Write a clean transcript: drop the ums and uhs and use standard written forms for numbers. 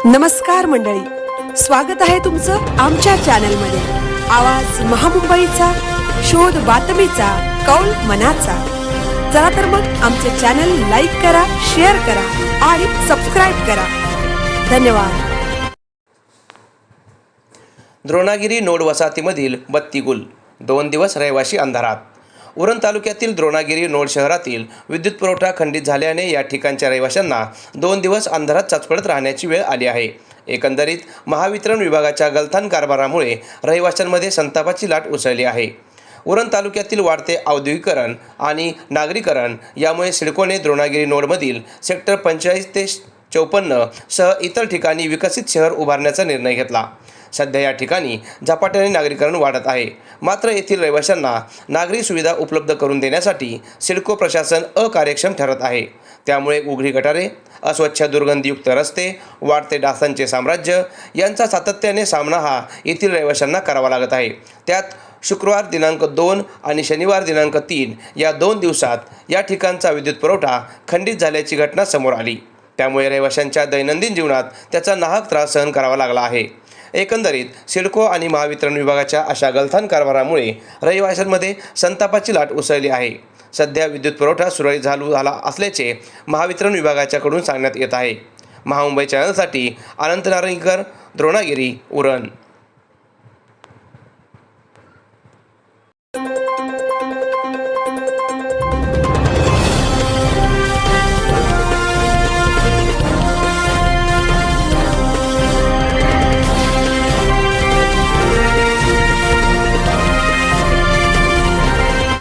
नमस्कार मंडळी, स्वागत आहे तुमचं आमच्या चॅनलमध्ये। आवाज महामुंबईचा, शोध बातमीचा, कौल मनाचा। चला तर मग आमचे चॅनल लाईक करा, शेअर करा आणि सबस्क्राइब करा। धन्यवाद। द्रोणागिरी नोड वसाहतीमधील बत्ती गुल, 2 दिवस रहिवाशी अंधारात। उरण तालुक्यातील द्रोणागिरी नोड शहरातील विद्युत पुरवठा खंडित झाल्याने या ठिकाणच्या रहिवाशांना 2 दिवस अंधारात चाचपडत राहण्याची वेळ आली आहे। एकंदरीत महावितरण विभागाच्या गलथान कारभारामुळे रहिवाशांमध्ये संतापाची लाट उसळली आहे। उरण तालुक्यातील वाढते औद्योगिकरण आणि नागरीकरण यामुळे सिडकोने द्रोणागिरी नोडमधील सेक्टर 45 ते 54 सह इतर ठिकाणी विकसित शहर उभारण्याचा निर्णय घेतला। सध्या या ठिकाणी झपाट्याने नागरीकरण वाढत आहे, मात्र येथील रहिवाशांना नागरी सुविधा उपलब्ध करून देण्यासाठी सिडको प्रशासन अकार्यक्षम ठरत आहे। त्यामुळे उघडी गटारे, अस्वच्छ दुर्गंधीयुक्त रस्ते, वाढते डासांचे साम्राज्य यांचा सातत्याने सामना हा येथील रहिवाशांना करावा लागत आहे। त्यात शुक्रवार दिनांक 2 आणि शनिवार दिनांक 3 या 2 दिवसात या ठिकाणचा विद्युत पुरवठा खंडित झाल्याची घटना समोर आली। त्यामुळे रहिवाशांच्या दैनंदिन जीवनात त्याचा नाहक त्रास सहन करावा लागला आहे। एकंदरीत सिडको आणि महावितरण विभागाच्या अशा गलथान कारभारामुळे रहिवाशांमध्ये संतापाची लाट उसळली आहे। सध्या विद्युत पुरवठा सुरळीत झाला असल्याचे महावितरण विभागाच्याकडून सांगण्यात येत आहे। महामुंबई चॅनलसाठी अनंत नारंगीकर, द्रोणागिरी, उरण।